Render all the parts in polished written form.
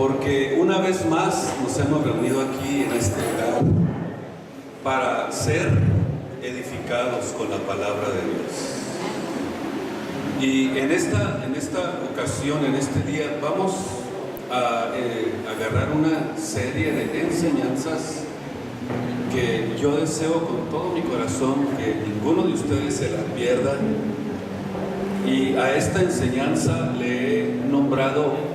porque una vez más nos hemos reunido aquí en este lugar para ser edificados con la palabra de Dios. Y en esta ocasión, en este día, vamos a agarrar una serie de enseñanzas que yo deseo con todo mi corazón que ninguno de ustedes se la pierda. Y a esta enseñanza le he nombrado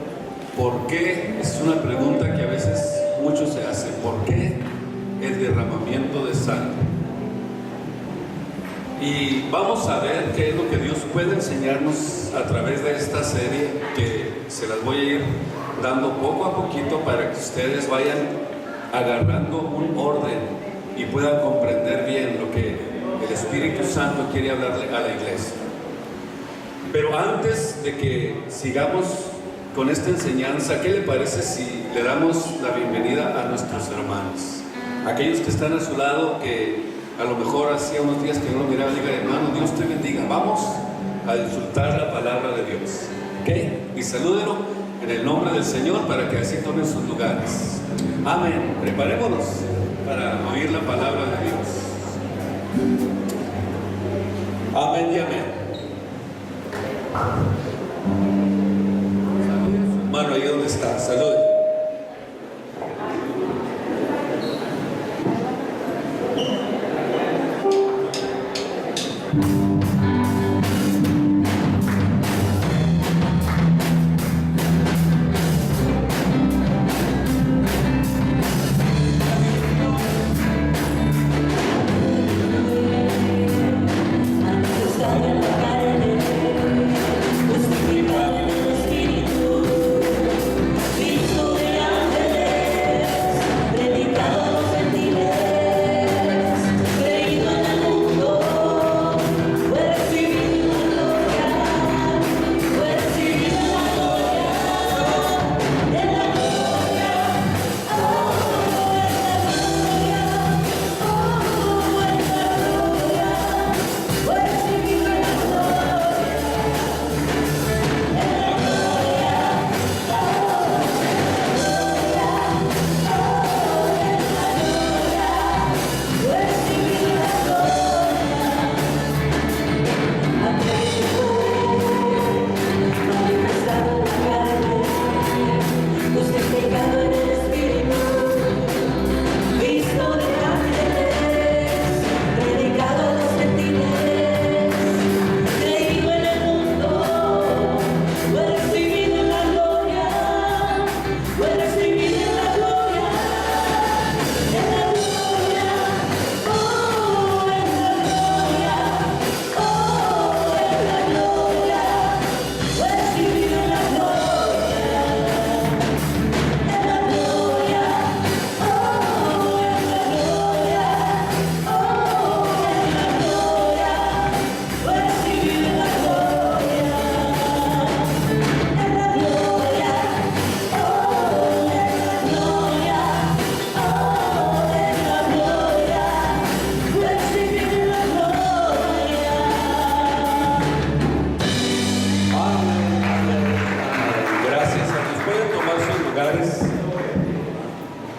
¿por qué? Es una pregunta que a veces muchos se hacen. ¿Por qué el derramamiento de sangre? Y vamos a ver qué es lo que Dios puede enseñarnos a través de esta serie, que se las voy a ir dando poco a poquito para que ustedes vayan agarrando un orden y puedan comprender bien lo que el Espíritu Santo quiere hablarle a la iglesia. Pero antes de que sigamos con esta enseñanza, ¿qué le parece si le damos la bienvenida a nuestros hermanos? Aquellos que están a su lado, que a lo mejor hacía unos días que no lo miraba, diga: hermano, Dios te bendiga, vamos a disfrutar la palabra de Dios, ¿ok? Y salúdenlo en el nombre del Señor para que así tomen sus lugares. Amén. Preparémonos para oír la palabra de Dios. Amén y amén. Salude a su hermano ahí donde está, salude.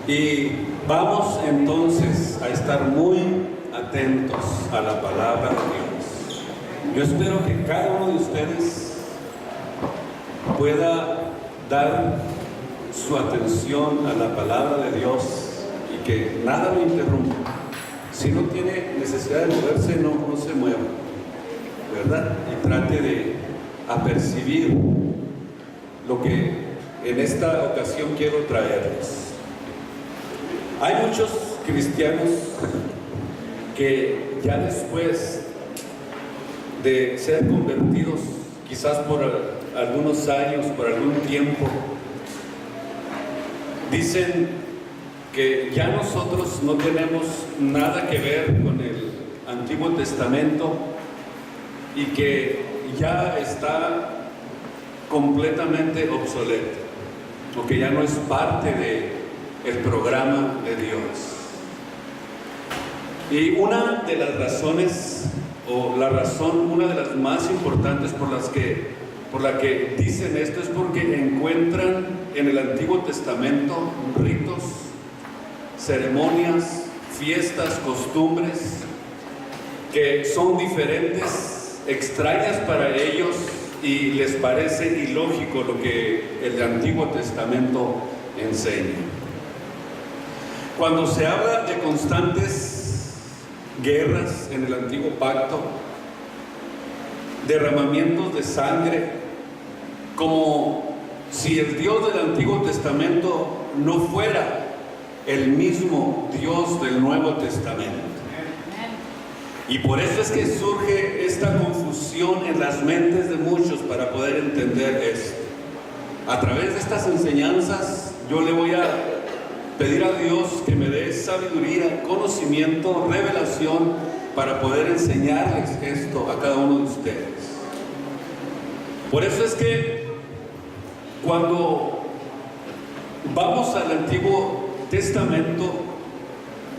Y vamos entonces a estar muy atentos a la palabra de Dios. Yo espero que cada uno de ustedes pueda dar su atención a la palabra de Dios y que nada lo interrumpa. Si no tiene necesidad de moverse, no se mueva, ¿verdad? Y trate de apercibir lo que en esta ocasión quiero traerles. Hay muchos cristianos que ya después de ser convertidos, quizás por algunos años, por algún tiempo, dicen que ya nosotros no tenemos nada que ver con el Antiguo Testamento y que ya está completamente obsoleto, o que ya no es parte del programa de Dios. Y una de las razones, o la razón, una de las más importantes por las que por la que dicen esto es porque encuentran en el Antiguo Testamento ritos, ceremonias, fiestas, costumbres que son diferentes, extrañas para ellos, y les parece ilógico lo que el Antiguo Testamento enseña. Cuando se habla de constantes guerras en el Antiguo Pacto, derramamientos de sangre, como si el Dios del Antiguo Testamento no fuera el mismo Dios del Nuevo Testamento. Y por eso es que surge esta confusión en las mentes de muchos para poder entender esto. A través de estas enseñanzas yo le voy a pedir a Dios que me dé sabiduría, conocimiento, revelación para poder enseñarles esto a cada uno de ustedes. Por eso es que cuando vamos al Antiguo Testamento,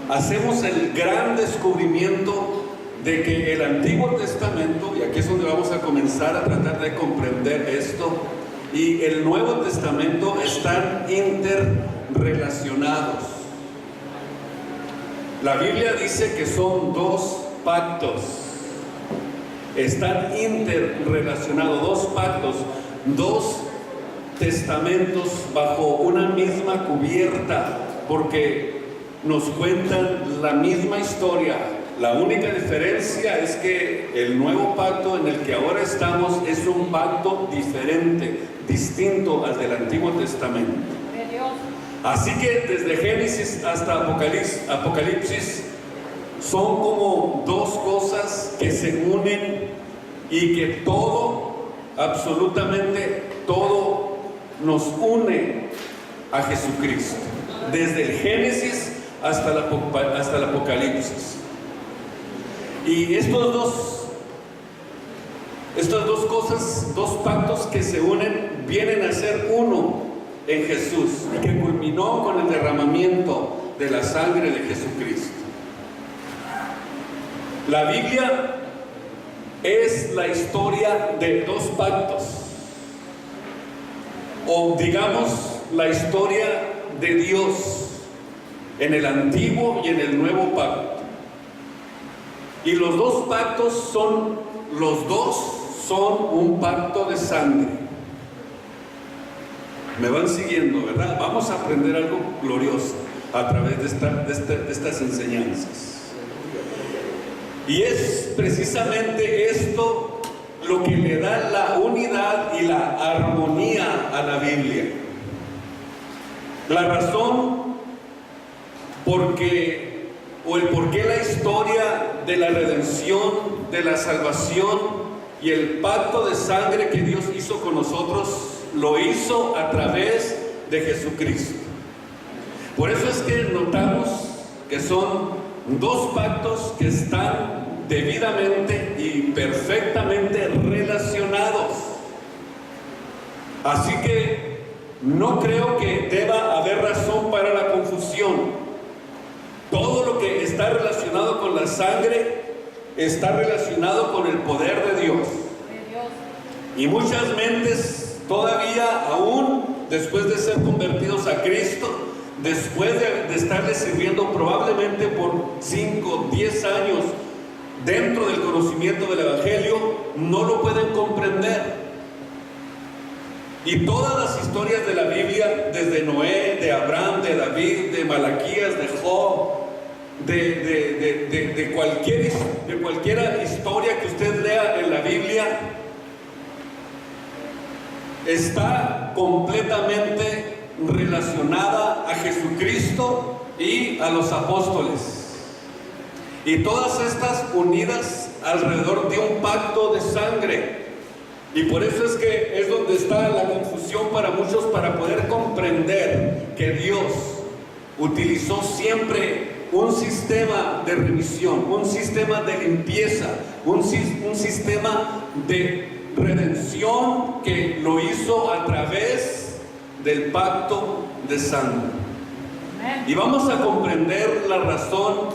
hacemos el gran descubrimiento de que el Antiguo Testamento, y aquí es donde vamos a comenzar a tratar de comprender esto, y el Nuevo Testamento están interrelacionados. La Biblia dice que son dos pactos, están interrelacionados, dos pactos, dos testamentos bajo una misma cubierta, porque nos cuentan la misma historia. La única diferencia es que el nuevo pacto en el que ahora estamos es un pacto diferente, distinto al del Antiguo Testamento. Así que desde Génesis hasta Apocalipsis son como dos cosas que se unen y que todo, absolutamente todo, nos une a Jesucristo. Desde el Génesis hasta el Apocalipsis. Y estas dos cosas, dos pactos que se unen, vienen a ser uno en Jesús, y que culminó con el derramamiento de la sangre de Jesucristo. La Biblia es la historia de dos pactos, o digamos la historia de Dios en el Antiguo y en el Nuevo Pacto. Y los dos pactos son un pacto de sangre. Me van siguiendo, ¿verdad? Vamos a aprender algo glorioso a través de estas enseñanzas. Y es precisamente esto lo que le da la unidad y la armonía a la Biblia. La razón por qué la historia de la redención, de la salvación y el pacto de sangre que Dios hizo con nosotros, lo hizo a través de Jesucristo. Por eso es que notamos que son dos pactos que están debidamente y perfectamente relacionados. Así que no creo que deba haber razón para la confusión. Todo lo que está relacionado con la sangre está relacionado con el poder de Dios. Y muchas mentes todavía, aún después de ser convertidos a Cristo, después de estarle sirviendo probablemente por 5, 10 años dentro del conocimiento del Evangelio, no lo pueden comprender. Y todas las historias de la Biblia, desde Noé, de Abraham, de David, de Malaquías, de Job, de cualquier historia que usted lea en la Biblia, está completamente relacionada a Jesucristo y a los apóstoles. Y todas estas unidas alrededor de un pacto de sangre. Y por eso es que es donde está la confusión para muchos, para poder comprender que Dios utilizó siempre un sistema de remisión, un sistema de limpieza, un sistema de redención que lo hizo a través del pacto de sangre. Y vamos a comprender la razón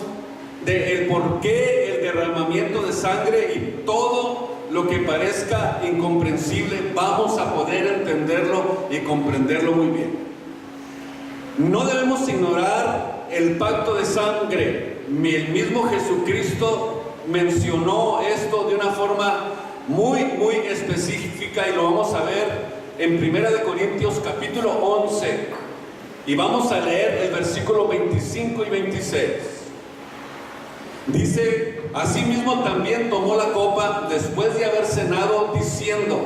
de el por qué el derramamiento de sangre y todo lo que parezca incomprensible, vamos a poder entenderlo y comprenderlo muy bien. No debemos ignorar el pacto de sangre. El mismo Jesucristo mencionó esto de una forma muy específica, y lo vamos a ver en 1 Corintios capítulo 11, y vamos a leer el versículo 25 y 26. Dice: asimismo también tomó la copa después de haber cenado, diciendo: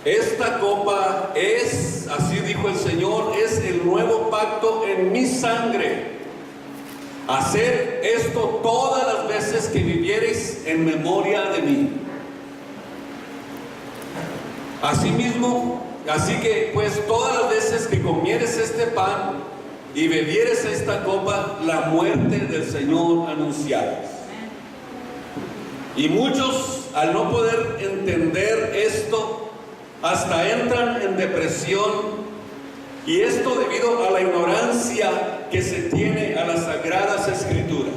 esta copa es, así dijo el Señor, es el nuevo pacto en mi sangre. Haced esto todas las veces que viviereis en memoria de mí. Asimismo, así que pues todas las veces que comieres este pan y bebieres esta copa, la muerte del Señor anunciares. Y muchos, al no poder entender esto, hasta entran en depresión, y esto debido a la ignorancia que se tiene a las Sagradas Escrituras.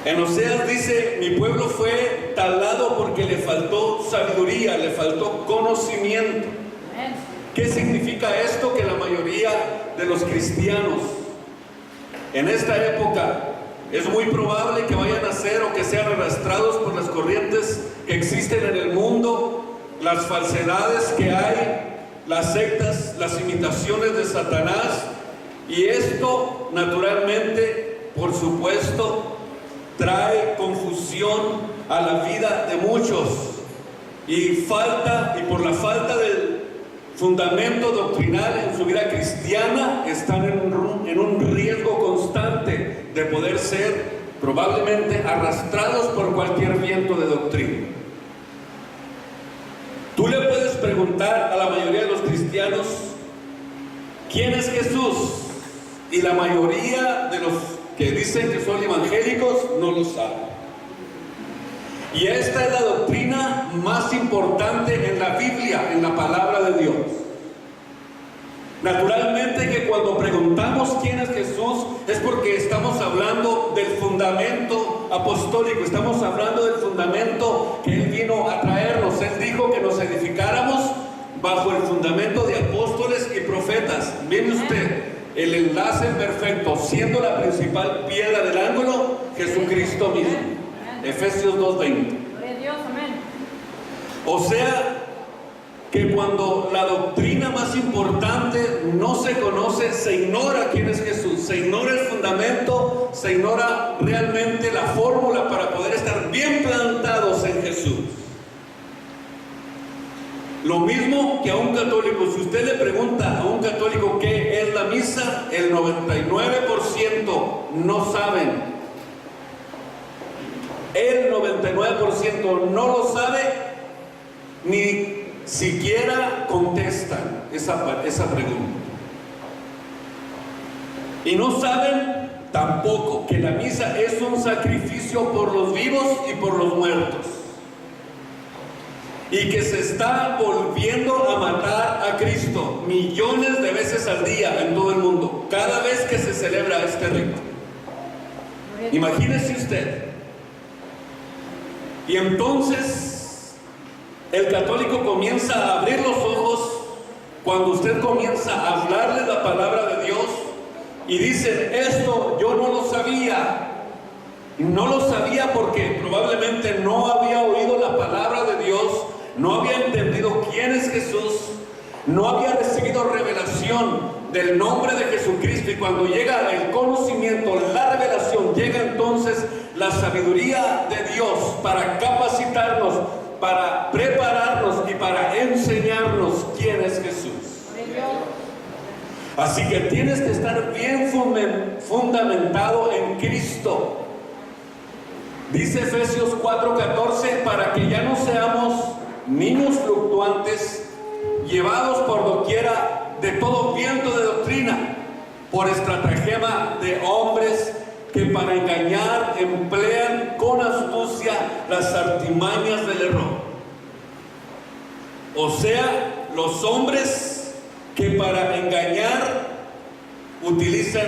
En Oseas dice: mi pueblo fue talado porque le faltó sabiduría, le faltó conocimiento. ¿Qué significa esto? Que la mayoría de los cristianos en esta época es muy probable que vayan a ser o que sean arrastrados por las corrientes que existen en el mundo, las falsedades que hay, las sectas, las imitaciones de Satanás, y esto naturalmente, por supuesto, trae confusión a la vida de muchos, y por la falta del fundamento doctrinal en su vida cristiana, están en un riesgo constante de poder ser probablemente arrastrados por cualquier viento de doctrina. Tú le puedes preguntar a la mayoría de los cristianos: ¿quién es Jesús? Y la mayoría de los que dicen que son evangélicos no lo saben. Y esta es la doctrina más importante en la Biblia, en la palabra de Dios. Naturalmente que cuando preguntamos quién es Jesús, es porque estamos hablando del fundamento apostólico, estamos hablando del fundamento que Él vino a traernos. Él dijo que nos edificáramos bajo el fundamento de apóstoles y profetas. Mire usted el enlace perfecto, siendo la principal piedra del ángulo Jesucristo mismo. Efesios 2:20. O sea que cuando la doctrina más importante no se conoce, se ignora quién es Jesús, se ignora el fundamento, se ignora realmente la fórmula para poder estar bien plantados en Jesús. Lo mismo que a un católico. Si usted le pregunta a un católico qué es la misa, el 99% no saben. El 99% no lo sabe, ni siquiera contestan esa pregunta. Y no saben tampoco que la misa es un sacrificio por los vivos y por los muertos, y que se está volviendo a matar a Cristo millones de veces al día en todo el mundo, cada vez que se celebra este rito. Imagínese usted. Y entonces el católico comienza a abrir los ojos cuando usted comienza a hablarle la palabra de Dios, y dicen: esto yo no lo sabía. No lo sabía porque probablemente no había oído la palabra de Dios, no había entendido quién es Jesús, no había recibido revelación del nombre de Jesucristo. Y cuando llega el conocimiento, la revelación, llega entonces la sabiduría de Dios para capacitarnos, para prepararnos y para enseñarnos quién es Jesús. Así que tienes que estar bien fundamentado en Cristo. Dice Efesios 4:14: para que ya no seamos niños fluctuantes, llevados por doquiera de todo viento de doctrina, por estratagema de hombres que para engañar emplean con astucia las artimañas del error. O sea, los hombres que para engañar utilizan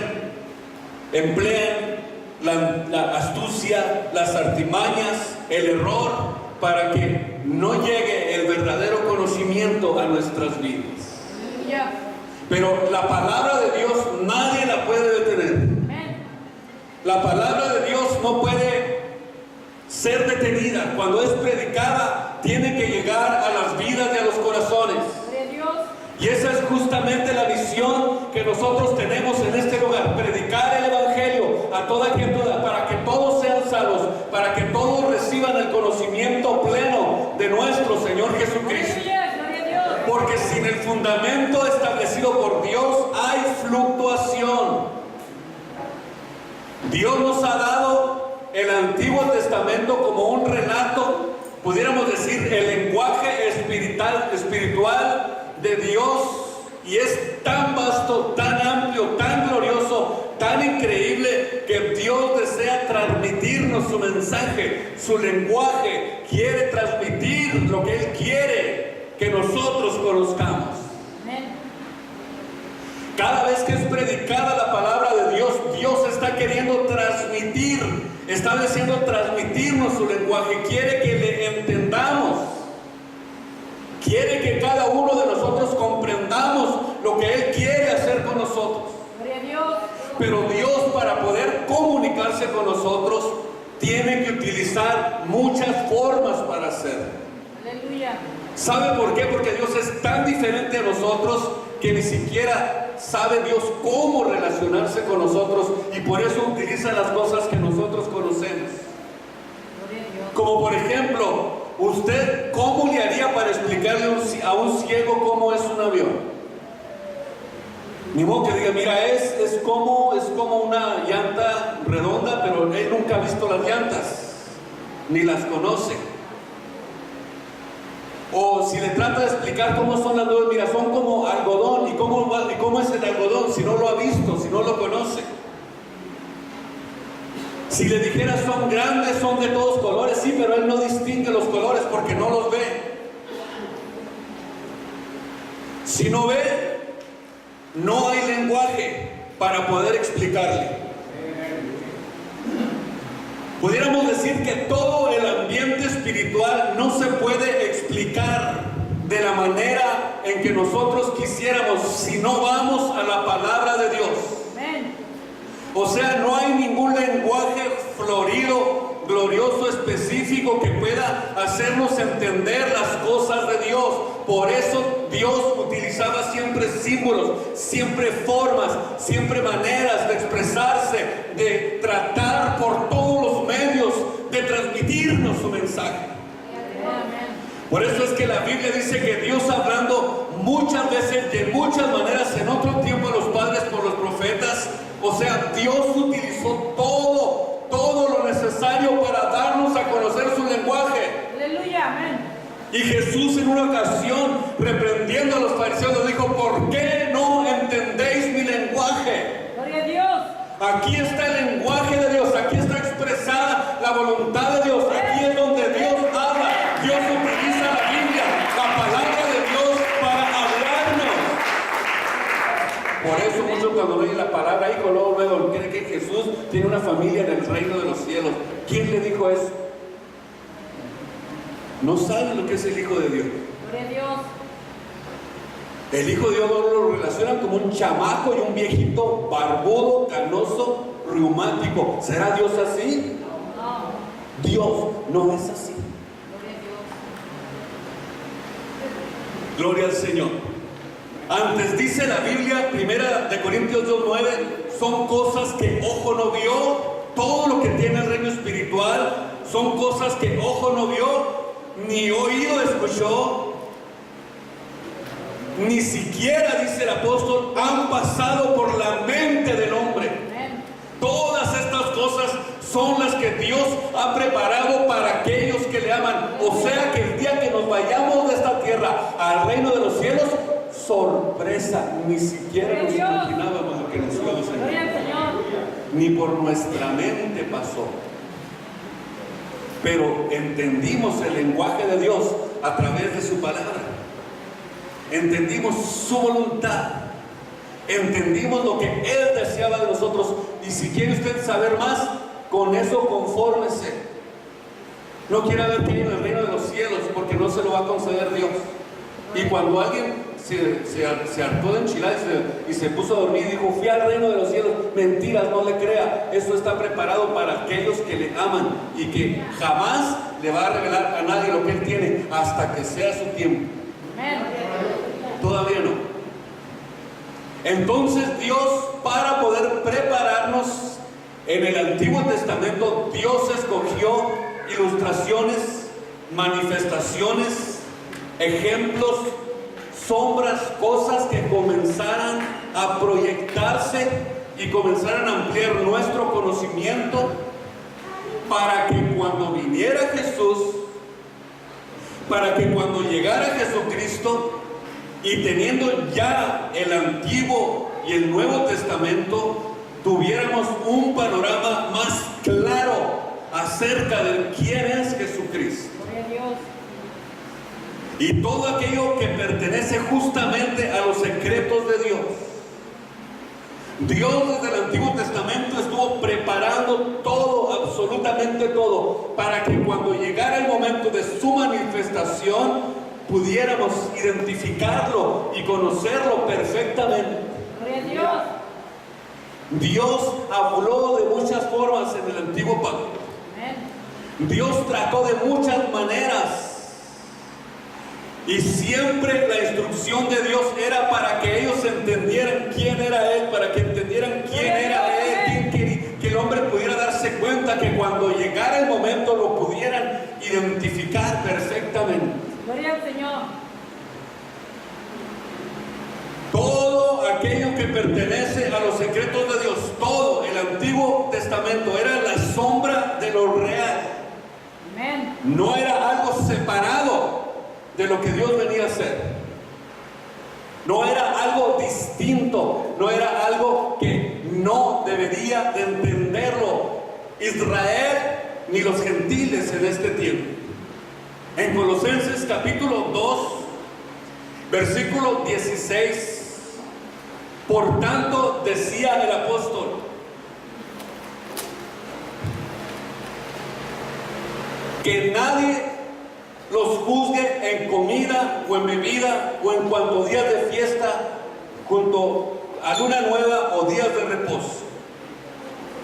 emplean la astucia, las artimañas, el error, para que no llegue el verdadero conocimiento a nuestras vidas. Pero la palabra de Dios nadie la puede detener. La palabra de Dios no puede ser detenida. Cuando es predicada, tiene que llegar a las vidas y a los corazones. Y esa es justamente la misión que nosotros tenemos en este lugar: predicar el Evangelio a toda criatura, para que todos sean salvos, para que todos reciban el conocimiento pleno de nuestro Señor Jesucristo. Porque sin el fundamento establecido por Dios hay fluctuación. Dios nos ha dado el Antiguo Testamento como un relato, pudiéramos decir, el lenguaje espiritual de Dios, y es tan vasto, tan amplio, tan glorioso, tan increíble, que Dios desea transmitirnos su mensaje, su lenguaje. Quiere transmitir lo que Él quiere que nosotros conozcamos. Cada vez que es predicada la palabra de Dios, Dios está queriendo transmitir, está deseando transmitirnos su lenguaje. Quiere que le entendamos. Quiere que cada uno de nosotros comprendamos lo que Él quiere hacer con nosotros. Pero Dios, para poder comunicarse con nosotros, tiene que utilizar muchas formas para hacerlo. ¿Sabe por qué? Porque Dios es tan diferente a nosotros que ni siquiera sabe Dios cómo relacionarse con nosotros, y por eso utiliza las cosas que nosotros conocemos. Como por ejemplo, ¿usted cómo le haría para explicarle a un ciego cómo es un avión? Ni modo que diga, mira, es como una llanta redonda, pero él nunca ha visto las llantas, ni las conoce. O si le trata de explicar cómo son las nubes, mira, son como algodón. ¿Y cómo es el algodón si no lo ha visto, si no lo conoce? Si le dijera son grandes, son de todos colores, sí, pero él no distingue los colores porque no los ve. Si no ve, no hay lenguaje para poder explicarle. Pudiéramos decir que todo el ambiente espiritual no se puede explicar de la manera en que nosotros quisiéramos si no vamos a la palabra de Dios. O sea, no hay ningún lenguaje florido, glorioso, específico que pueda hacernos entender las cosas de Dios. Por eso Dios utilizaba siempre símbolos, siempre formas, siempre maneras de expresarse, de tratar por todos los medios de transmitirnos su mensaje. Por eso es que la Biblia dice que Dios, hablando muchas veces, de muchas maneras, en otro tiempo a los padres por los profetas, o sea, Dios utilizó todo lo necesario para darnos a conocer su lenguaje. Aleluya, amén. Y Jesús, en una ocasión, reprendiendo a los fariseos, les dijo: ¿por qué no entendéis mi lenguaje? Gloria a Dios. Aquí está el lenguaje de Dios, aquí está expresada la voluntad de Dios, aquí es donde Dios habla. Dios utiliza la Biblia, la palabra de Dios, para hablarnos. Por eso muchos cuando leen la palabra, hijo, luego creen que Jesús tiene una familia en el reino de los cielos. ¿Quién le dijo eso? No saben lo que es el Hijo de Dios. Gloria a Dios. El Hijo de Dios lo relacionan como un chamaco y un viejito barbudo, canoso, reumático. ¿Será Dios así? No. Dios no es así. Gloria al Señor. Antes dice la Biblia, 1 Corintios 2:9, son cosas que ojo no vio. Todo lo que tiene el reino espiritual son cosas que ojo no vio, ni oído escuchó, ni siquiera, dice el apóstol, han pasado por la mente del hombre. Todas estas cosas son las que Dios ha preparado para aquellos que le aman. O sea que el día que nos vayamos de esta tierra al reino de los cielos, sorpresa, ni siquiera nos imaginábamos lo que nos íbamos a encontrar. Ni por nuestra mente pasó. Pero entendimos el lenguaje de Dios a través de su palabra. Entendimos su voluntad. Entendimos lo que Él deseaba de nosotros. Y si quiere usted saber más, con eso confórmese. No quiera ver que hay en el reino de los cielos, porque no se lo va a conceder Dios. Y cuando alguien se hartó de enchilar y se puso a dormir y dijo, fui al reino de los cielos, mentiras, no le crea. Eso está preparado para aquellos que le aman y que jamás le va a revelar a nadie lo que Él tiene hasta que sea su tiempo. Todavía no. Entonces Dios, para poder prepararnos, en el Antiguo Testamento Dios escogió ilustraciones, manifestaciones, ejemplos, sombras, cosas que comenzaran a proyectarse y comenzaran a ampliar nuestro conocimiento, para que cuando viniera Jesús, para que cuando llegara Jesucristo, y teniendo ya el Antiguo y el Nuevo Testamento, tuviéramos un panorama más claro acerca de quién es Jesucristo. Gloria a Dios. Y todo aquello que pertenece justamente a los secretos de Dios. Dios desde el Antiguo Testamento estuvo preparando todo, absolutamente todo, para que cuando llegara el momento de su manifestación, pudiéramos identificarlo y conocerlo perfectamente. Gloria a Dios. Dios habló de muchas formas en el Antiguo Pacto. Dios trató de muchas maneras. Y siempre la instrucción de Dios era para que ellos entendieran quién era Él, para que entendieran quién era Él, que el hombre pudiera darse cuenta, que cuando llegara el momento lo pudieran identificar perfectamente. Gloria al Señor. Todo aquello que pertenece a los secretos de Dios, todo el Antiguo Testamento era la sombra de lo real. Amén. No era algo separado de lo que Dios venía a hacer. No era algo distinto, no era algo que no debería de entenderlo Israel ni los gentiles en este tiempo. En Colosenses capítulo 2, versículo 16, por tanto decía el apóstol, que nadie los juzgue en comida o en bebida o en cuanto días de fiesta, junto a luna nueva o días de reposo.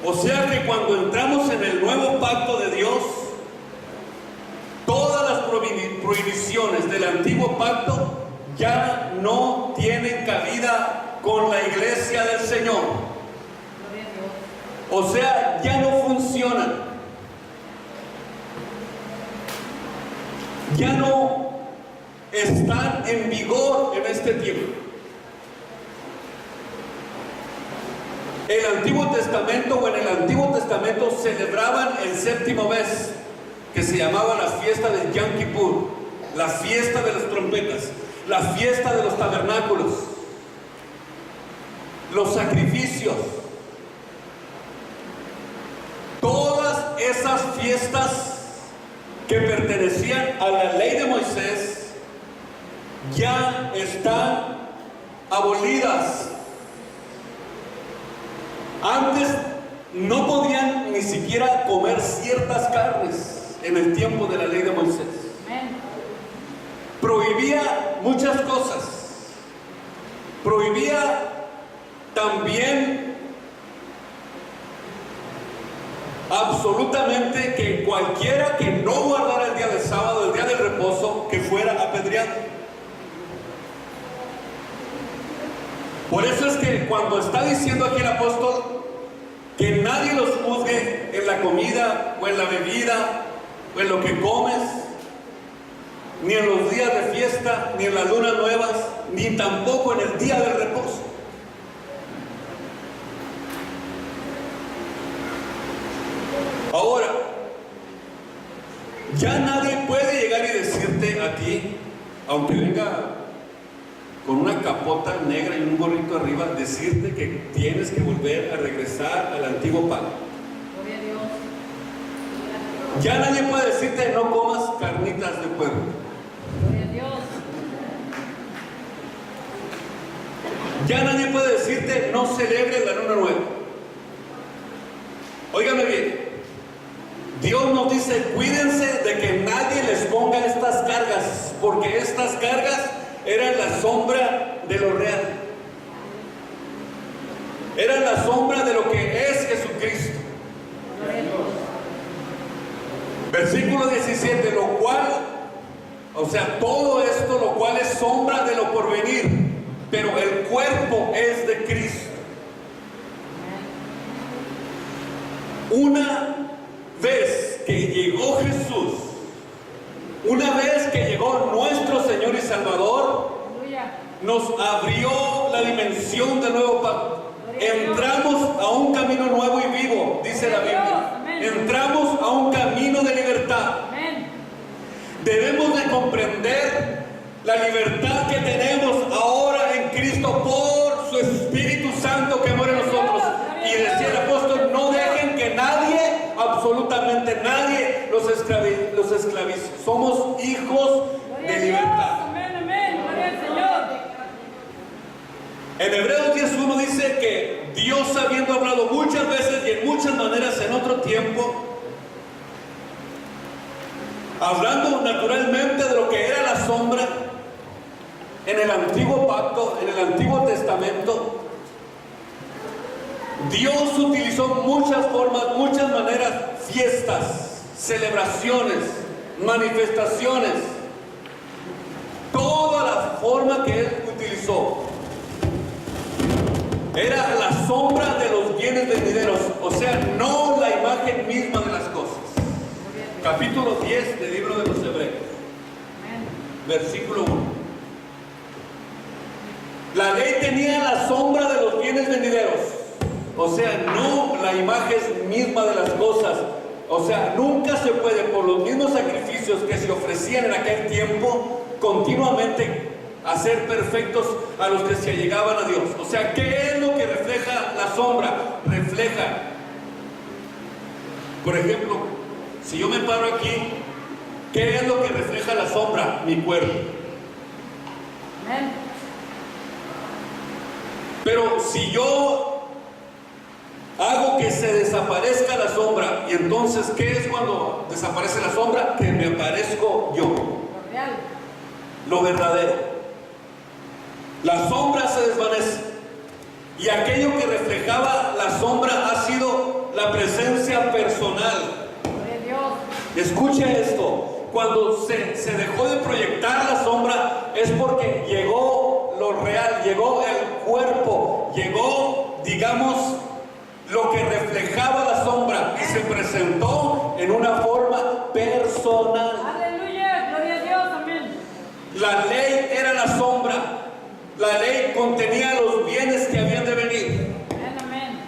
O sea que cuando entramos en el nuevo pacto de Dios, todas las prohibiciones del antiguo pacto ya no tienen cabida con la iglesia del Señor. O sea, ya no funcionan. Ya no están en vigor en este tiempo. El Antiguo Testamento, o en el Antiguo Testamento celebraban el séptimo mes, que se llamaba la fiesta del Yom Kippur, la fiesta de las trompetas, la fiesta de los tabernáculos, los sacrificios. Todas esas fiestas que pertenecían a la ley de Moisés ya están abolidas. Antes no podían ni siquiera comer ciertas carnes en el tiempo de la ley de Moisés. Prohibía muchas cosas. Prohibía también absolutamente que cualquiera que no guardara el día del sábado, el día del reposo, que fuera apedreado. Por eso es que cuando está diciendo aquí el apóstol que nadie los juzgue en la comida o en la bebida o en lo que comes, ni en los días de fiesta, ni en las lunas nuevas, ni tampoco en el día del reposo. Ahora, ya nadie puede llegar y decirte a ti, aunque venga con una capota negra y un gorrito arriba, decirte que tienes que volver a regresar al antiguo pacto. Gloria a Dios. Ya nadie puede decirte no comas carnitas de pueblo. Gloria a Dios. Ya nadie puede decirte gente no celebre la luna nueva. Óigame bien, Dios nos dice, cuídense de que nadie les ponga estas cargas, porque estas cargas eran la sombra de lo real. Eran la sombra de lo que es Jesucristo. Versículo 17, lo cual, o sea, todo esto, lo cual es sombra de lo porvenir, pero el cuerpo es de Cristo. Una vez que llegó Jesús, una vez que llegó nuestro Señor y Salvador, nos abrió la dimensión del nuevo pacto. Entramos a un camino nuevo y vivo, dice la Biblia. Entramos a un camino de libertad. Debemos de comprender la libertad que tenemos ahora en Cristo por su Espíritu Santo que mora en nosotros. Y decía el apóstol, no dejen que nadie, absolutamente nadie, los esclavice. Somos hijos de libertad. En Hebreos 10:1 dice que Dios, habiendo hablado muchas veces y en muchas maneras en otro tiempo, hablando naturalmente de lo que era la sombra en el antiguo pacto, en el Antiguo Testamento, Dios utilizó muchas formas, muchas maneras, fiestas, celebraciones, manifestaciones, toda la forma que Él utilizó era la sombra de los bienes venideros, o sea, no la imagen misma de las cosas. Capítulo 10 del libro de los Hebreos, versículo 1. La ley tenía la sombra de los bienes venideros, o sea, no la imagen misma de las cosas. O sea, nunca se puede, por los mismos sacrificios que se ofrecían en aquel tiempo, continuamente hacer perfectos a los que se allegaban a Dios. O sea, ¿qué es lo que refleja la sombra? Refleja, por ejemplo, si yo me paro aquí, ¿qué es lo que refleja la sombra? Mi cuerpo. Pero si yo hago que se desaparezca la sombra, y entonces, ¿qué es cuando desaparece la sombra? Que me aparezco yo, lo verdadero. La sombra se desvanece, y aquello que reflejaba la sombra ha sido la presencia personal. Escuche esto, cuando se dejó de proyectar la sombra es porque llegó lo real, llegó el cuerpo, llegó, digamos, lo que reflejaba la sombra y se presentó en una forma personal. Aleluya, gloria a Dios, amén. La ley era la sombra, la ley contenía los bienes que habían de venir. Amén.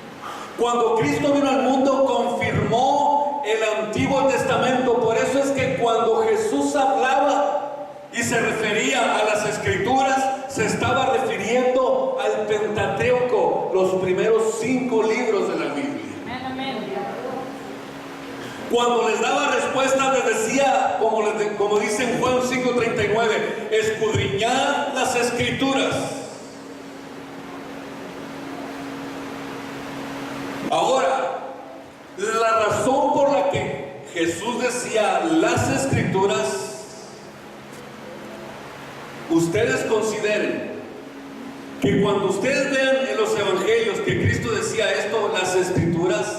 Cuando Cristo vino al mundo, confirmó el Antiguo Testamento. Por eso es que cuando Jesús hablaba y se refería a las Escrituras, se estaba refiriendo al Pentateuco, los primeros 5 libros de la Biblia. Amén. Cuando les daba respuesta, les decía, como dice en Juan 5:39, escudriñad las Escrituras. Ahora, la razón por la que Jesús decía las Escrituras, ustedes consideren que cuando ustedes vean en los evangelios que Cristo decía esto, las Escrituras,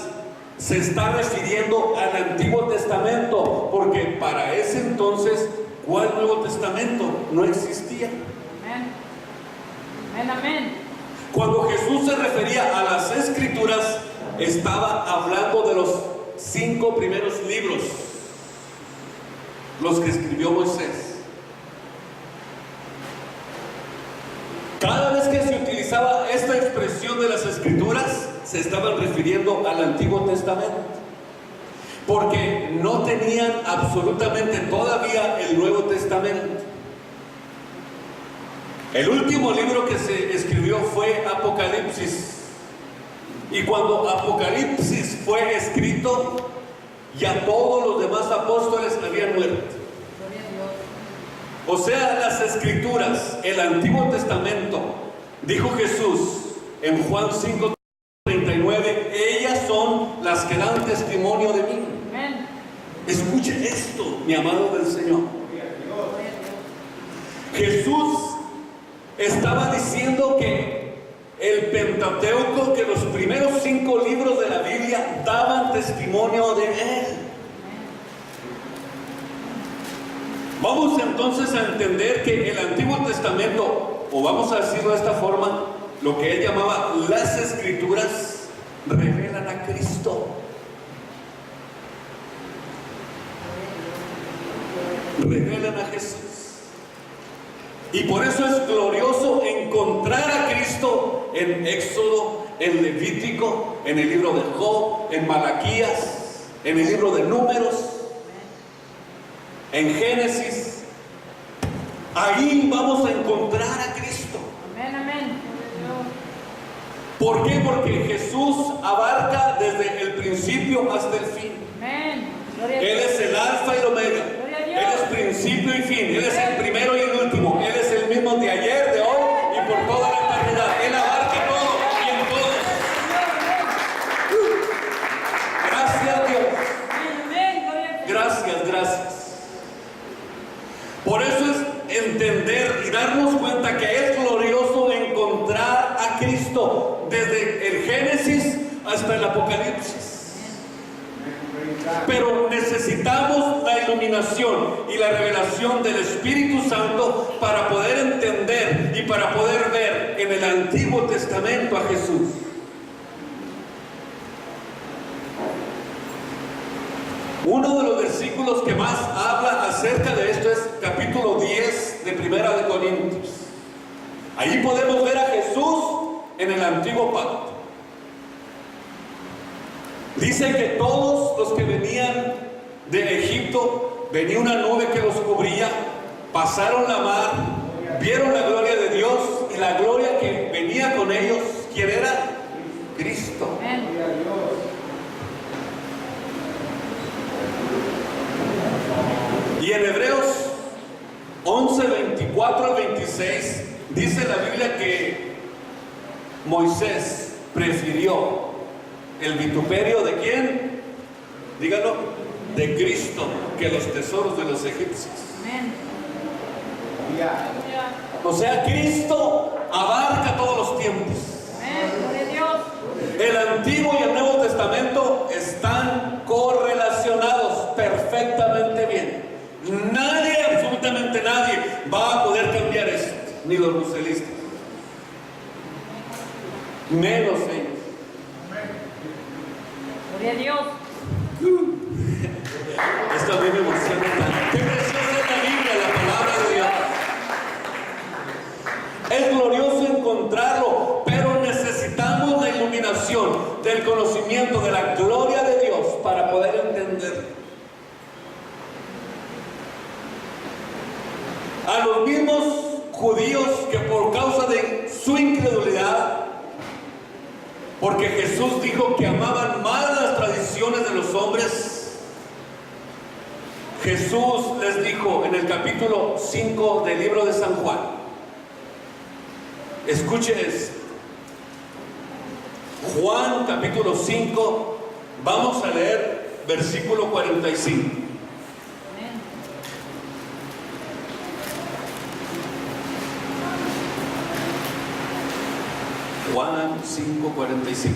se está refiriendo al Antiguo Testamento, porque para ese entonces, ¿cuál Nuevo Testamento? No existía. Amén. Amén. Cuando Jesús se refería a las Escrituras, estaba hablando de los 5 primeros libros, los que escribió Moisés. Cada vez que se utilizaba esta expresión de las Escrituras, se estaban refiriendo al Antiguo Testamento, porque no tenían absolutamente todavía el Nuevo Testamento. El último libro que se escribió fue Apocalipsis, y cuando Apocalipsis fue escrito, ya todos los demás apóstoles habían muerto. O sea, las Escrituras, el Antiguo Testamento, dijo Jesús en Juan 5:39, ellas son las que dan testimonio de mí. Amén. Escuche esto, mi amado del Señor. Jesús estaba diciendo que el Pentateuco, que los primeros 5 libros de la Biblia daban testimonio de Él. Vamos entonces a entender que el Antiguo Testamento, o vamos a decirlo de esta forma, lo que él llamaba las Escrituras, revelan a Cristo. Revelan a Jesús. Y por eso es glorioso encontrar a Cristo en Éxodo, en Levítico, en el libro de Job, en Malaquías, en el libro de Números, en Génesis. Ahí vamos a encontrar a Cristo. Amén, amén. ¿Por qué? Porque Jesús abarca desde el principio hasta el fin. Amén. Gloria a Él Dios. es el alfa y el omega. Gloria a Dios. Él es principio y fin. Él es el primero y el último. Él es el mismo de ayer, de hoy y por toda la eternidad. Él abarca todo y en todos. Gracias a Dios. Amén, amén. Gloria a Dios. Gracias, gracias. Por eso es entender y darnos cuenta que es glorioso encontrar a Cristo desde el Génesis hasta el Apocalipsis. Pero necesitamos la iluminación y la revelación del Espíritu Santo para poder entender y para poder ver en el Antiguo Testamento a Jesús. Uno de los versículos que más habla acerca de esto es capítulo 10 de Primera de Corintios. Allí podemos ver a Jesús en el Antiguo Pacto. Dice que todos los que venían de Egipto, venía una nube que los cubría, pasaron la mar, vieron la gloria de Dios, y la gloria que venía con ellos, ¿quién era? Cristo. Amén. Y en Hebreos 11, 24 al 26, dice la Biblia que Moisés prefirió el vituperio de quién, dígalo, de Cristo, que los tesoros de los egipcios. Amén. O sea, Cristo abarca todos los tiempos. Amén. Gloria a Dios. El Antiguo y el Nuevo Testamento están correlacionados perfectamente bien. Nadie, absolutamente nadie, va a poder cambiar esto, ni los lucelistas, menos ellos. Gloria a Dios. Esto a mí me emociona tanto. Qué preciosa es la Biblia, la palabra de Dios. Es glorioso encontrarlo, pero necesitamos la iluminación del conocimiento de la gloria de Dios para poder entenderlo. A los mismos judíos que por causa de su incredulidad, porque Jesús dijo que amaban más las tradiciones de los hombres, Jesús les dijo en el capítulo 5 del libro de San Juan, escuchen esto. Juan capítulo 5, vamos a leer versículo 45. Juan 5:45.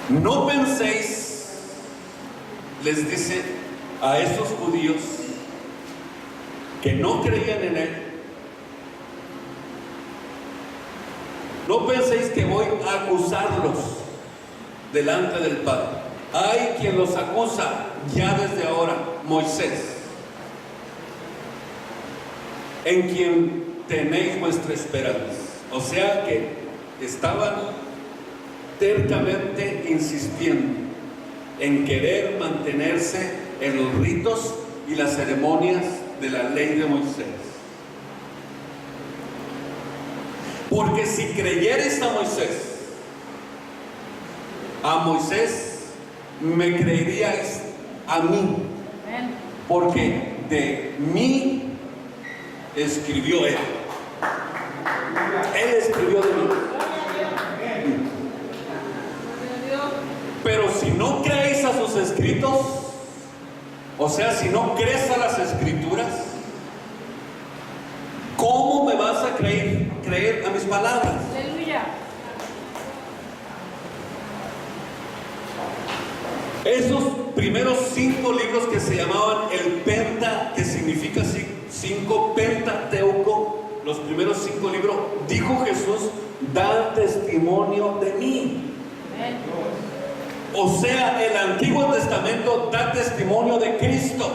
No penséis, les dice a esos judíos que no creían en Él, no penséis que voy a acusarlos delante del Padre. Hay quien los acusa ya desde ahora, Moisés, en quien tenéis vuestra esperanza. O sea que estaban tercamente insistiendo en querer mantenerse en los ritos y las ceremonias de la ley de Moisés. Porque si creyeres a Moisés me creeríais a mí, porque de mí escribió él. Él escribió de mí. Pero si no creéis a sus escritos, o sea, si no crees a las escrituras, ¿cómo me vas a creer a mis palabras? Aleluya. Esos primeros 5 libros que se llamaban el Penta, que significa 5, Pentateuco, los primeros 5 libros, dijo Jesús, dan testimonio de mí. O sea, el Antiguo Testamento da testimonio de Cristo.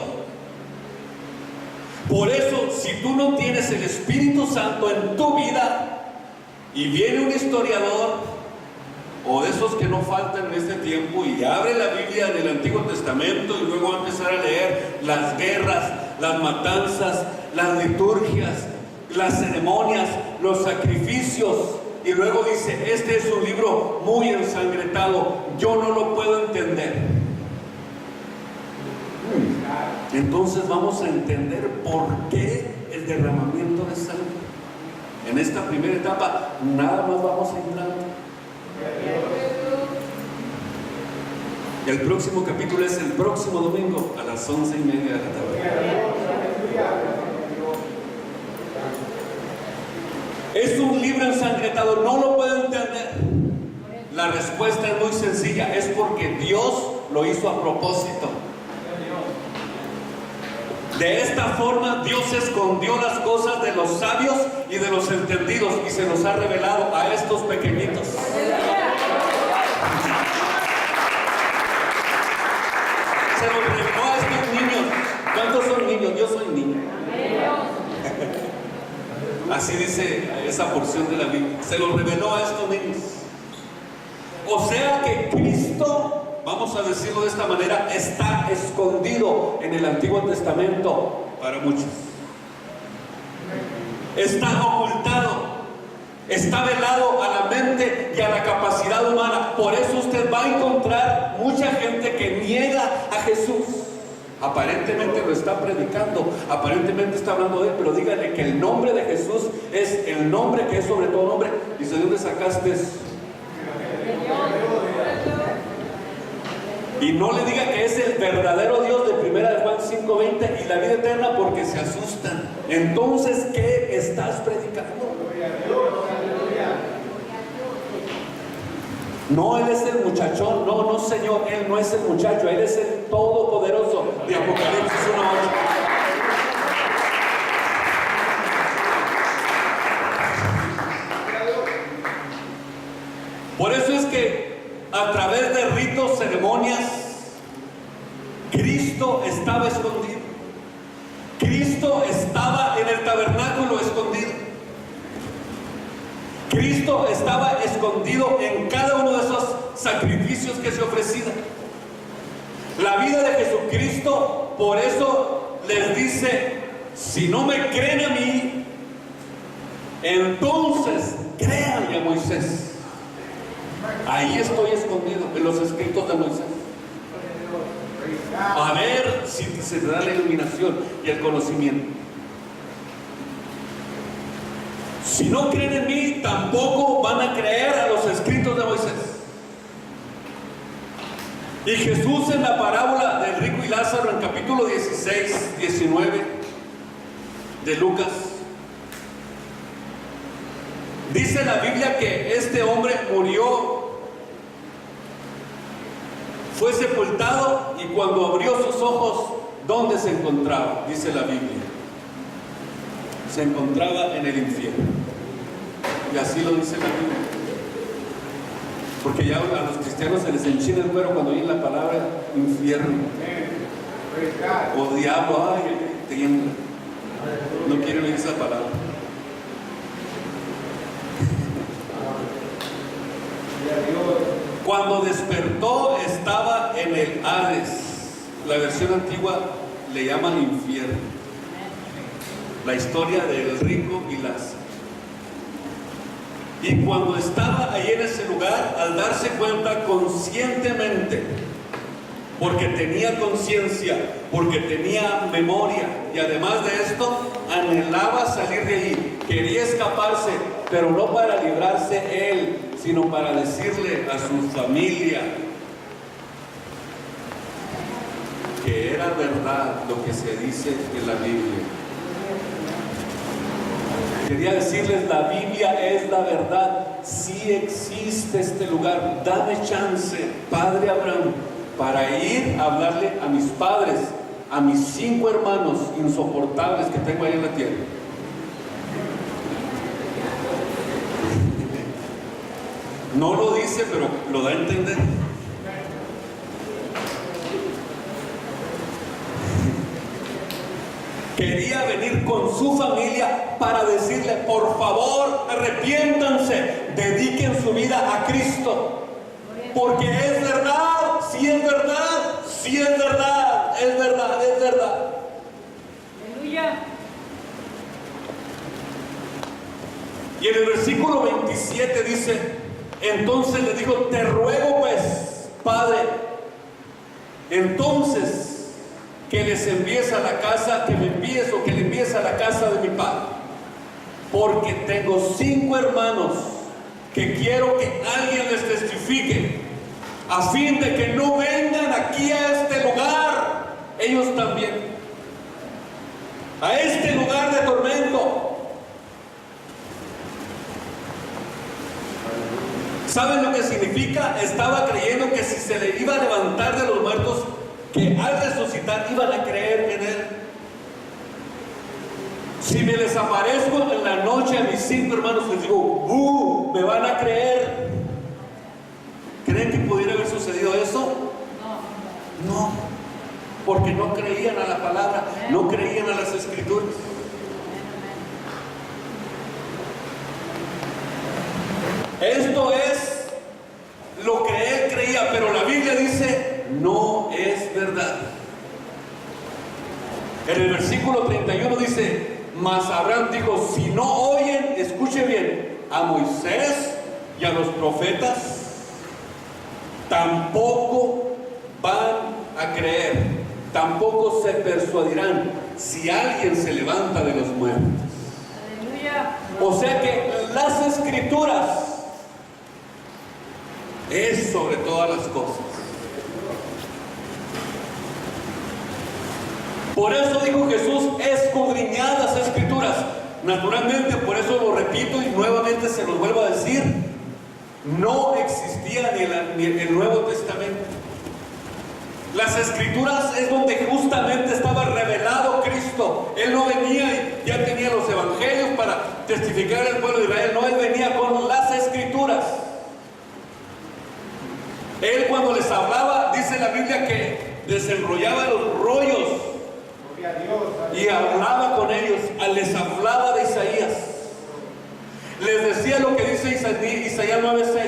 Por eso, si tú no tienes el Espíritu Santo en tu vida y viene un historiador o de esos que no faltan en este tiempo y abre la Biblia del Antiguo Testamento y luego va a empezar a leer las guerras, las matanzas, las liturgias, las ceremonias, los sacrificios, y luego dice, este es un libro muy ensangretado, yo no lo puedo entender. Entonces vamos a entender por qué el derramamiento de sangre. En esta primera etapa nada más vamos a entrar. El próximo capítulo es el próximo domingo a las 11:30 de la tarde. Es un libro ensangretado, no lo puedo entender. La respuesta es muy sencilla, es porque Dios lo hizo a propósito. De esta forma Dios escondió las cosas de los sabios y de los entendidos y se los ha revelado a estos pequeñitos. Se los reveló a estos niños. ¿Cuántos son niños? Yo soy niño. Así dice esa porción de la Biblia. Se los reveló a estos niños. O sea que Cristo, vamos a decirlo de esta manera, está escondido en el Antiguo Testamento para muchos. Está ocultado. Está velado a la mente y a la capacidad humana. Por eso usted va a encontrar mucha gente que niega a Jesús. Aparentemente lo está predicando, aparentemente está hablando de él, pero dígale que el nombre de Jesús es el nombre que es sobre todo nombre. Dice, ¿de dónde sacaste eso? Y no le diga que es el verdadero Dios de 1 de Juan 5:20 y la vida eterna, porque se asustan. Entonces, ¿qué estás predicando? No, él es el muchachón. No, no, Señor, él no es el muchacho, él es el todopoderoso de Apocalipsis 1:8. Por eso es que a través de ritos, ceremonias, Cristo estaba escondido. Cristo estaba en el tabernáculo escondido. Cristo estaba escondido en cada uno de esos sacrificios que se ofrecían. La vida de Jesucristo, por eso les dice, si no me creen a mí, entonces créanle a Moisés. Ahí estoy escondido, en los escritos de Moisés. A ver si se te da la iluminación y el conocimiento. Si no creen en mí, tampoco van a creer a los escritos de Moisés. Y Jesús, en la parábola del rico y Lázaro, en capítulo 16, 19 de Lucas, dice la Biblia que este hombre murió, fue sepultado, y cuando abrió sus ojos, ¿dónde se encontraba? Dice la Biblia, se encontraba en el infierno. Y así lo dice la Biblia. Porque ya a los cristianos se les enchina el cuero cuando oyen la palabra infierno o diablo. Ay, tiembla. No quieren oír esa palabra. Cuando despertó estaba en el Hades. La versión antigua le llaman infierno. La historia del rico y Lázaro. Y cuando estaba ahí en ese lugar, al darse cuenta conscientemente, porque tenía conciencia, porque tenía memoria, y además de esto, anhelaba salir de ahí, quería escaparse, pero no para librarse él, sino para decirle a su familia que era verdad lo que se dice en la Biblia. Quería decirles, la Biblia es la verdad. Sí existe este lugar. Dame chance, Padre Abraham, para ir a hablarle a mis padres, a mis 5 hermanos insoportables que tengo ahí en la tierra. No lo dice, pero lo da a entender. Quería venir con su familia para decirle, por favor, arrepiéntanse, dediquen su vida a Cristo. Porque es verdad, sí es verdad, sí es verdad, es verdad, es verdad. Aleluya. Y en el versículo 27 dice, entonces le dijo, te ruego pues, Padre, entonces que les envíes a la casa, que me envíes o que le envíes a la casa de mi padre, porque tengo 5 hermanos que quiero que alguien les testifique, a fin de que no vengan aquí a este lugar, ellos también, a este lugar de tormento. ¿Saben lo que significa? Estaba creyendo que si se le iba a levantar de los muertos, que al resucitar iban a creer en él. Si me les aparezco en la noche a mis 5 hermanos, les digo, me van a creer. ¿Creen que pudiera haber sucedido eso? No, porque no creían a la palabra, no creían a las escrituras. Esto es lo que él creía, pero la Biblia dice, no es verdad. En el versículo 31 dice, mas Abraham dijo, si no oyen, escuche bien, a Moisés y a los profetas, tampoco van a creer, tampoco se persuadirán si alguien se levanta de los muertos. Aleluya. O sea que las escrituras es sobre todas las cosas. Por eso dijo Jesús, escudriñad las escrituras. Naturalmente, por eso lo repito y nuevamente se los vuelvo a decir, no existía ni el Nuevo Testamento. Las escrituras es donde justamente estaba revelado Cristo. Él no venía y ya tenía los evangelios para testificar al pueblo de Israel. No, él venía con las escrituras. Él cuando les hablaba, dice la Biblia que desenrollaba los rollos y hablaba con ellos, les hablaba de Isaías. Les decía lo que dice Isaías 9:6,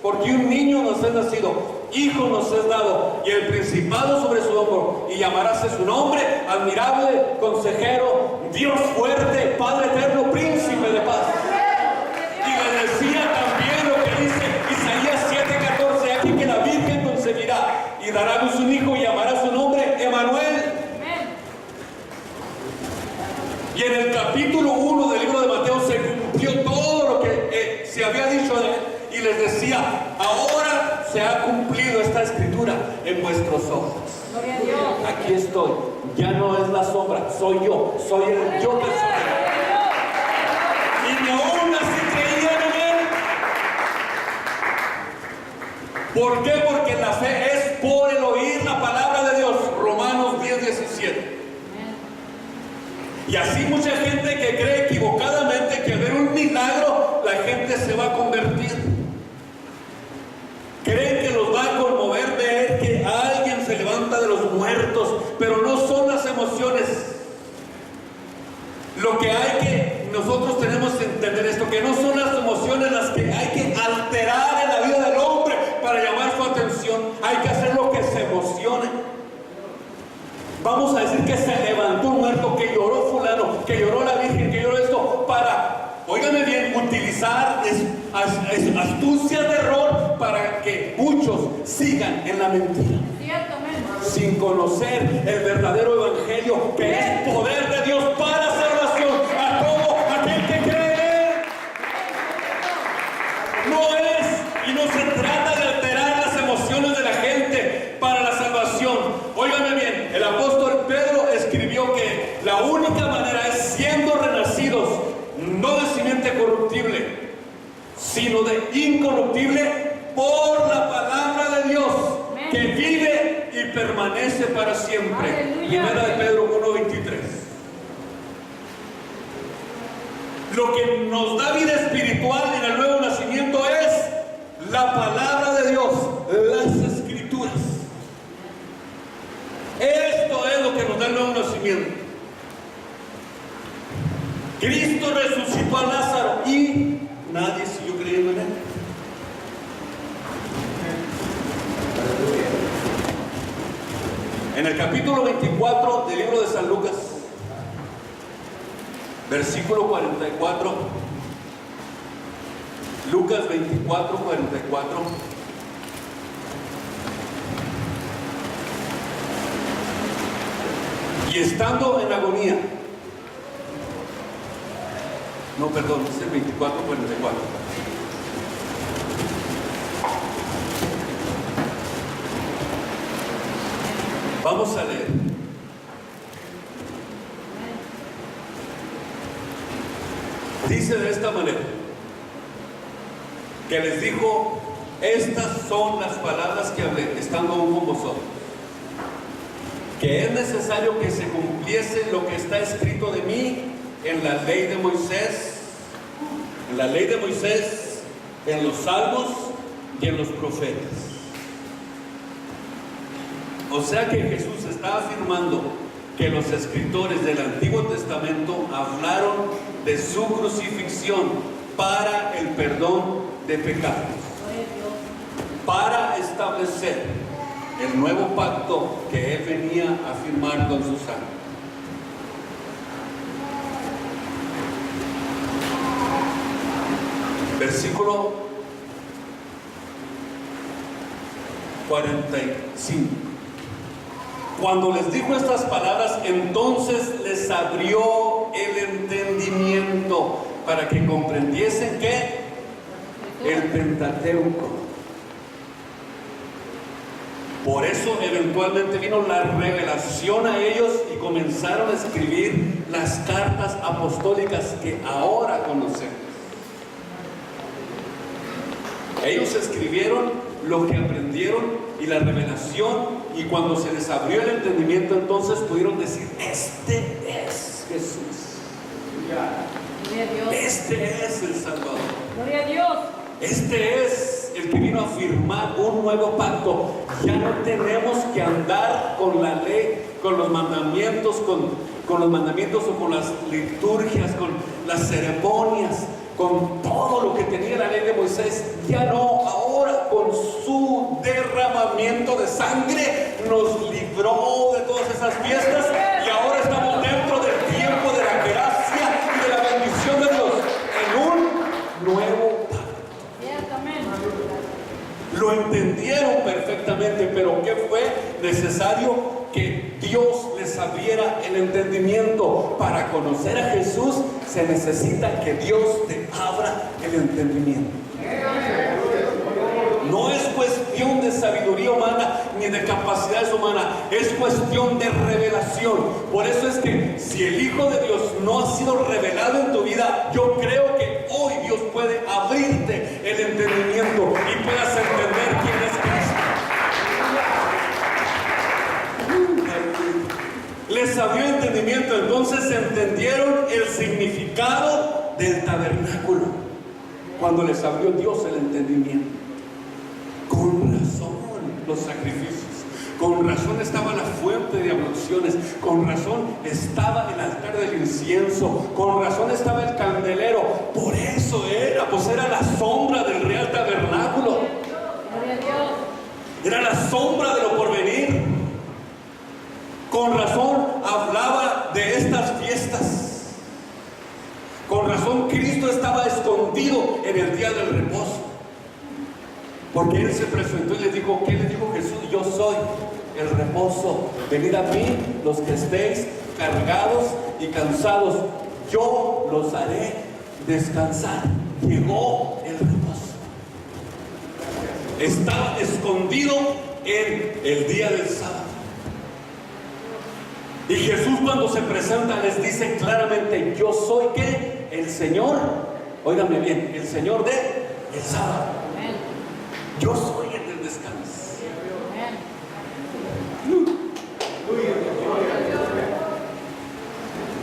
porque un niño nos es nacido, hijo nos es dado, y el principado sobre su hombro, y llamarás su nombre, admirable, consejero, Dios fuerte, Padre eterno, príncipe de paz. Y les decía también lo que dice Isaías 7:14, aquí que la Virgen concebirá y dará a luz un hijo y llamará su nombre Emanuel. Y en el capítulo 1 del libro de Mateo se cumplió todo lo que se había dicho de él. Y les decía, ahora se ha cumplido esta escritura en vuestros ojos. Gloria a Dios. Aquí estoy. Ya no es la sombra, soy yo. Soy el yo que soy. Y ni aún así creían en él. ¿Por qué? Porque la fe es por el oír la palabra de Dios. Romanos 10:17. Y así mucha gente que cree equivocadamente que al ver un milagro la gente se va a convertir. Creen que los va a conmover ver que alguien se levanta de los muertos, pero no son las emociones. Lo que hay que, nosotros tenemos que entender esto, que no son las emociones las que hay que alterar en la vida del hombre para llamar su atención. Hay que hacer lo que se emocione. Vamos a decir que se levantó un muerto, que lloró fulano, que lloró la Virgen, que lloró esto, para, óigame bien, utilizar astucia de error para que muchos sigan en la mentira. Sin conocer el verdadero evangelio, que es poder de Dios para salvación a todo aquel que cree en él. permanece para siempre. Aleluya. Primera de Pedro 1:23. Lo que nos da vida espiritual en el nuevo nacimiento es la palabra de Dios, las escrituras. Esto es lo que nos da el nuevo nacimiento. Cristo resucitó a Lázaro y nadie siguió creyendo en él. En el capítulo 24 del libro de San Lucas, versículo 44, Lucas 24, 44. Y estando en agonía, no, perdón, es el 24, 44. Vamos a leer. Dice de esta manera, que les dijo: estas son las palabras que hablé, estando aún con vosotros, que es necesario que se cumpliese lo que está escrito de mí en la ley de Moisés, en los salmos y en los profetas. O sea que Jesús está afirmando que los escritores del Antiguo Testamento hablaron de su crucifixión para el perdón de pecados, para establecer el nuevo pacto que Él venía a firmar con su sangre. Versículo 45. Cuando les dijo estas palabras, entonces les abrió el entendimiento para que comprendiesen que el Pentateuco. Por eso eventualmente vino la revelación a ellos y comenzaron a escribir las cartas apostólicas que ahora conocemos. Ellos escribieron lo que aprendieron y la revelación, y cuando se les abrió el entendimiento, entonces pudieron decir: este es Jesús, este es el Salvador, Gloria a Dios. este es el que vino a firmar un nuevo pacto. Ya no tenemos que andar con la ley, con los mandamientos, con los mandamientos o con las liturgias, con las ceremonias, con todo lo que tenía la ley de Moisés. Ya no, ahora con su derramamiento de sangre nos libró de todas esas fiestas, y ahora estamos dentro del tiempo de la gracia y de la bendición de Dios en un nuevo pacto. Lo entendieron perfectamente, pero ¿qué fue necesario? Que Dios les abriera el entendimiento. Para conocer a Jesús se necesita que Dios te abra el entendimiento. No es cuestión de sabiduría humana ni de capacidades humanas, es cuestión de revelación. Por eso es que si el Hijo de Dios no ha sido revelado en tu vida, yo creo que hoy Dios puede abrirte el entendimiento y puedas entender quién es Cristo. Les abrió el entendimiento, entonces entendieron el significado del tabernáculo. Cuando les abrió Dios el entendimiento, con razón los sacrificios, con razón estaba la fuente de abluciones, con razón estaba el altar del incienso, con razón estaba el candelero. Por eso era, pues era la sombra del real tabernáculo, era la sombra de lo porvenir. Con razón hablaba de estas fiestas. Con razón Cristo estaba escondido en el día del reposo, porque Él se presentó y les dijo: ¿qué les dijo Jesús? Yo soy el reposo. Venid a mí los que estéis cargados y cansados, yo los haré descansar. Llegó el reposo. Estaba escondido en el día del sábado. Y Jesús, cuando se presenta, les dice claramente: yo soy ¿qué? El Señor, óigame bien, el Señor del sábado. Yo soy el del descanso.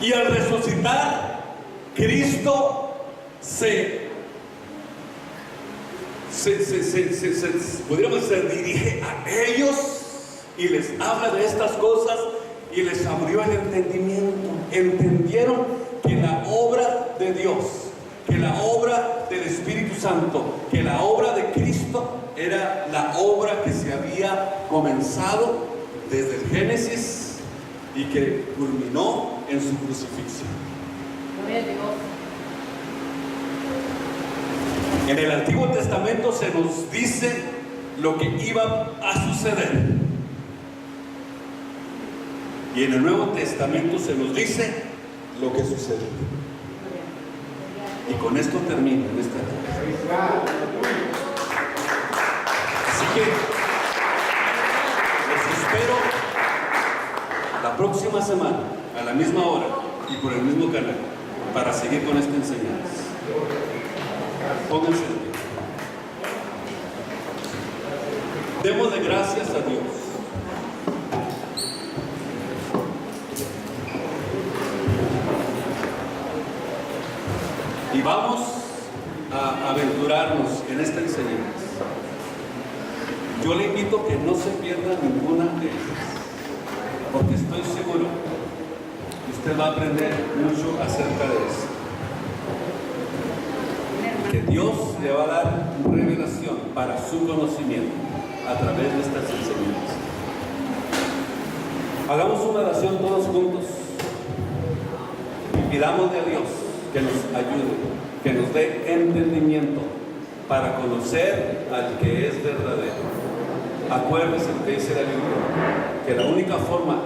Y al resucitar, Cristo podríamos decir, dirige a ellos y les habla de estas cosas y les abrió el entendimiento. Entendieron que la obra de Dios, que la obra del Espíritu Santo, que la obra de Cristo era la obra que se había comenzado desde el Génesis y que culminó en su crucifixión. Gloria a Dios. En el Antiguo Testamento se nos dice lo que iba a suceder. Y en el Nuevo Testamento se nos dice lo que sucedió. Y con esto termino en esta tarde. Así que los espero la próxima semana, a la misma hora y por el mismo canal, para seguir con esta enseñanza. Pónganse de pie. Démosle gracias a Dios. Y vamos a aventurarnos en esta enseñanza. Yo le invito a que no se pierda ninguna de ellas, porque estoy seguro que usted va a aprender mucho acerca de eso. Que Dios le va a dar revelación para su conocimiento a través de estas enseñanzas. Hagamos una oración todos juntos y pidámosle a Dios que nos ayude, que nos dé entendimiento para conocer al que es verdadero. Acuérdense lo que dice la Biblia, que la única forma